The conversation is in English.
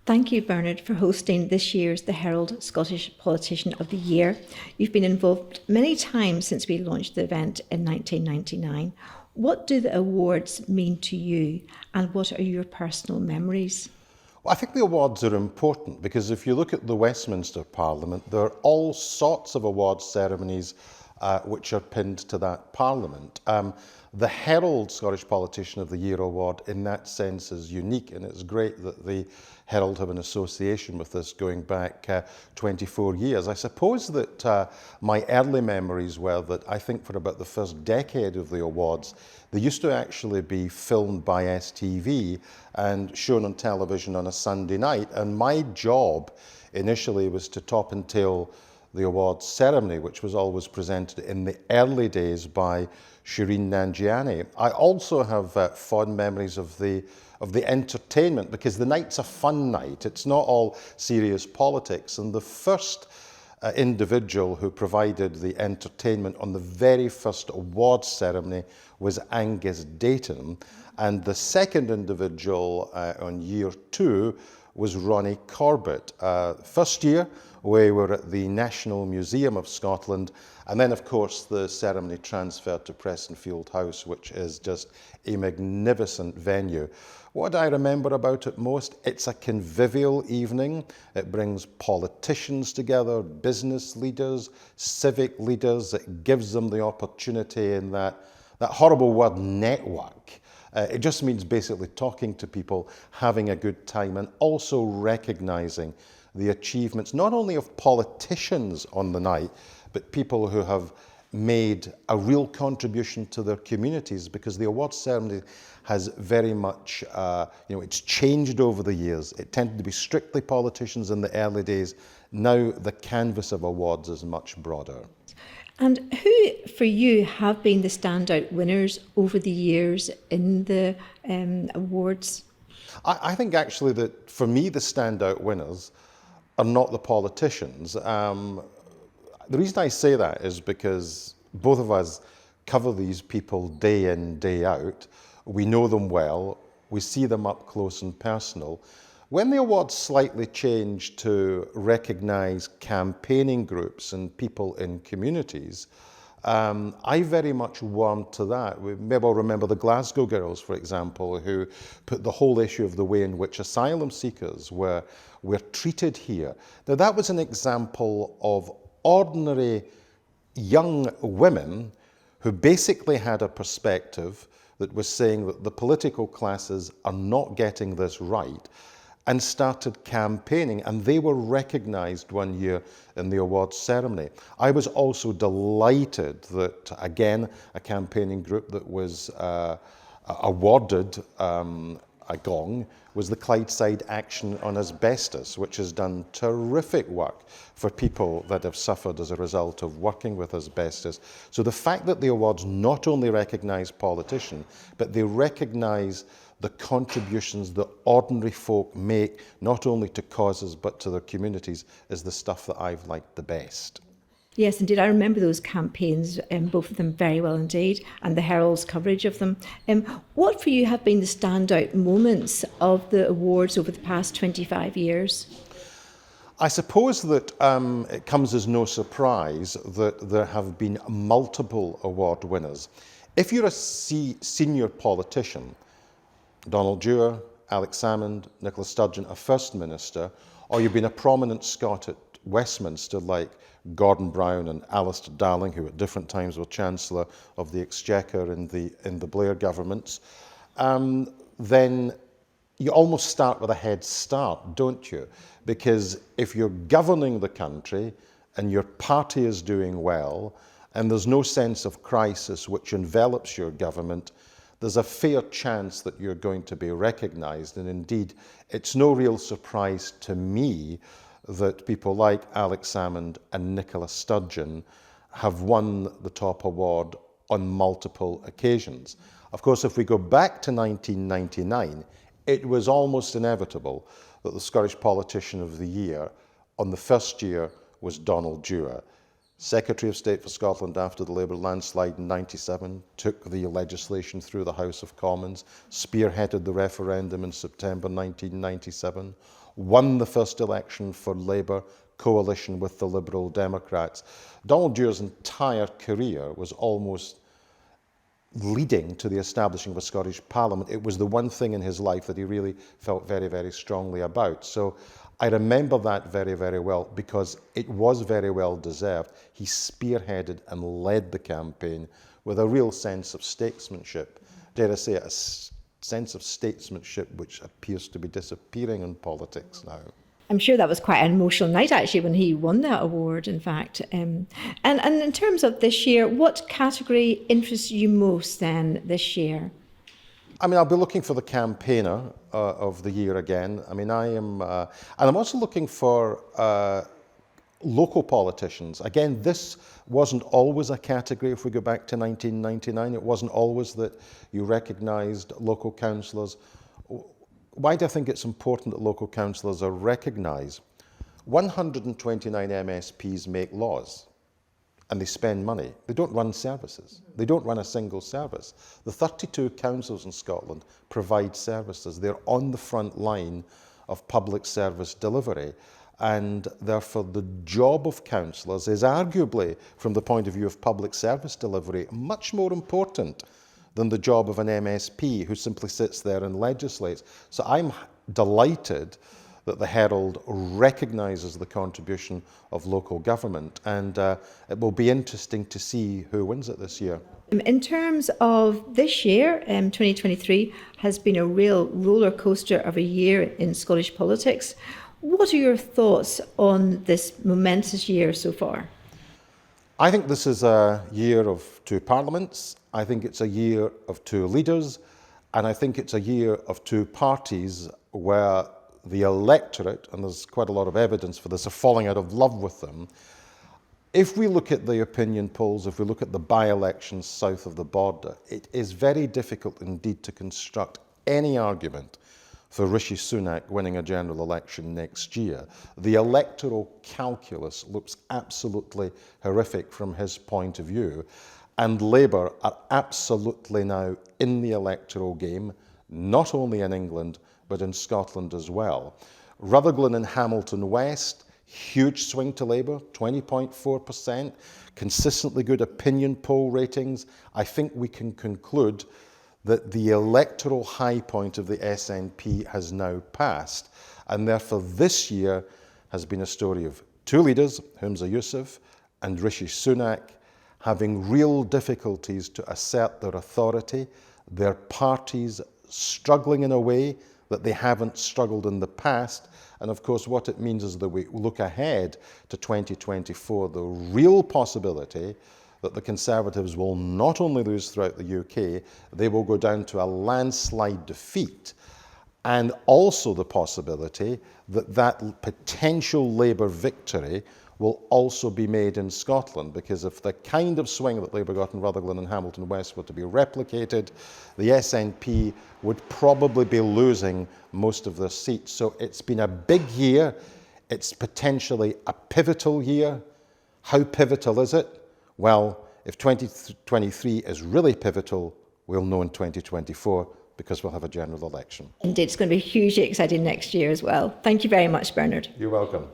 Thank you, Bernard, for hosting this year's the Herald Scottish Politician of the Year. You've been involved many times since we launched the event in 1999. What do the awards mean to you, and what are your personal memories? Well, I think the awards are important because if you look at the Westminster Parliament, there are all sorts of awards ceremonies which are pinned to that Parliament. The Herald Scottish Politician of the Year award in that sense is unique, and it's great that the Herald have an association with this going back 24 years. I suppose that my early memories were that I think for about the first decade of the awards, they used to actually be filmed by STV and shown on television on a Sunday night, and my job initially was to top and tail the awards ceremony, which was always presented in the early days by Shireen Nanjiani. I also have fond memories of the entertainment because the night's a fun night. It's not all serious politics. And the first individual who provided the entertainment on the very first awards ceremony was Angus Dayton. And the second individual on year two was Ronnie Corbett. First year, we were at the National Museum of Scotland, and then of course the ceremony transferred to Prestonfield House, which is just a magnificent venue. What I remember about it most, it's a convivial evening. It brings politicians together, business leaders, civic leaders. It gives them the opportunity in that horrible word network. It just means basically talking to people, having a good time, and also recognising the achievements not only of politicians on the night, but people who have made a real contribution to their communities, because the awards ceremony has very much, it's changed over the years. It tended to be strictly politicians in the early days. Now the canvas of awards is much broader. And who, for you, have been the standout winners over the years in the awards? I think actually that for me the standout winners are not the politicians. The reason I say that is because both of us cover these people day in, day out. We know them well. We see them up close and personal. When the awards slightly changed to recognise campaigning groups and people in communities, I very much warmed to that. We maybe all remember the Glasgow Girls, for example, who put the whole issue of the way in which asylum seekers were treated here. Now, that was an example of ordinary young women who basically had a perspective that was saying that the political classes are not getting this right, and started campaigning, and they were recognised one year in the awards ceremony. I was also delighted that, again, a campaigning group that was awarded a gong was the Clydeside Action on Asbestos, which has done terrific work for people that have suffered as a result of working with asbestos. So the fact that the awards not only recognise politicians, but they recognise the contributions that ordinary folk make, not only to causes but to their communities, is the stuff that I've liked the best. Yes, indeed. I remember those campaigns, both of them very well indeed, and the Herald's coverage of them. What for you have been the standout moments of the awards over the past 25 years? I suppose that it comes as no surprise that there have been multiple award winners. If you're a senior politician, Donald Dewar, Alex Salmond, Nicola Sturgeon, a First Minister, or you've been a prominent Scot at Westminster like Gordon Brown and Alistair Darling, who at different times were Chancellor of the Exchequer in the Blair governments, then you almost start with a head start, don't you? Because if you're governing the country and your party is doing well and there's no sense of crisis which envelops your government, there's a fair chance that you're going to be recognised. And indeed, it's no real surprise to me that people like Alex Salmond and Nicola Sturgeon have won the top award on multiple occasions. Of course, if we go back to 1999, it was almost inevitable that the Scottish Politician of the Year on the first year was Donald Dewar. Secretary of State for Scotland after the Labour landslide in 97, took the legislation through the House of Commons, spearheaded the referendum in September 1997, won the first election for Labour coalition with the Liberal Democrats. Donald Dewar's entire career was almost leading to the establishing of a Scottish Parliament. It was the one thing in his life that he really felt very, very strongly about. So I remember that very, very well because it was very well deserved. He spearheaded and led the campaign with a real sense of statesmanship. Dare I say it, a sense of statesmanship which appears to be disappearing in politics now. I'm sure that was quite an emotional night, actually, when he won that award, in fact. And in terms of this year, what category interests you most then this year? I mean, I'll be looking for the campaigner of the year again. I mean, and I'm also looking for local politicians. Again, this wasn't always a category if we go back to 1999. It wasn't always that you recognised local councillors. Why do I think it's important that local councillors are recognised? 129 MSPs make laws and they spend money. They don't run services. They don't run a single service. The 32 councils in Scotland provide services. They're on the front line of public service delivery. And therefore, the job of councillors is arguably, from the point of view of public service delivery, much more important than the job of an MSP who simply sits there and legislates. So I'm delighted that the Herald recognises the contribution of local government, and it will be interesting to see who wins it this year. In terms of this year, 2023 has been a real roller coaster of a year in Scottish politics. What are your thoughts on this momentous year so far? I think this is a year of two parliaments. I think it's a year of two leaders, and I think it's a year of two parties where the electorate, and there's quite a lot of evidence for this, are falling out of love with them. If we look at the opinion polls, if we look at the by-elections south of the border, it is very difficult indeed to construct any argument for Rishi Sunak winning a general election next year. The electoral calculus looks absolutely horrific from his point of view, and Labour are absolutely now in the electoral game, not only in England, but in Scotland as well. Rutherglen and Hamilton West, huge swing to Labour, 20.4%, consistently good opinion poll ratings. I think we can conclude that the electoral high point of the SNP has now passed, and therefore this year has been a story of two leaders, Humza Yousaf and Rishi Sunak, having real difficulties to assert their authority, their parties struggling in a way that they haven't struggled in the past. And of course, what it means is that we look ahead to 2024, the real possibility that the Conservatives will not only lose throughout the UK, they will go down to a landslide defeat, and also the possibility that that potential Labour victory will also be made in Scotland, because if the kind of swing that Labour got in Rutherglen and Hamilton West were to be replicated, the SNP would probably be losing most of their seats. So it's been a big year. It's potentially a pivotal year. How pivotal is it? Well, if 2023 is really pivotal, we'll know in 2024, because we'll have a general election. Indeed, it's going to be hugely exciting next year as well. Thank you very much, Bernard. You're welcome.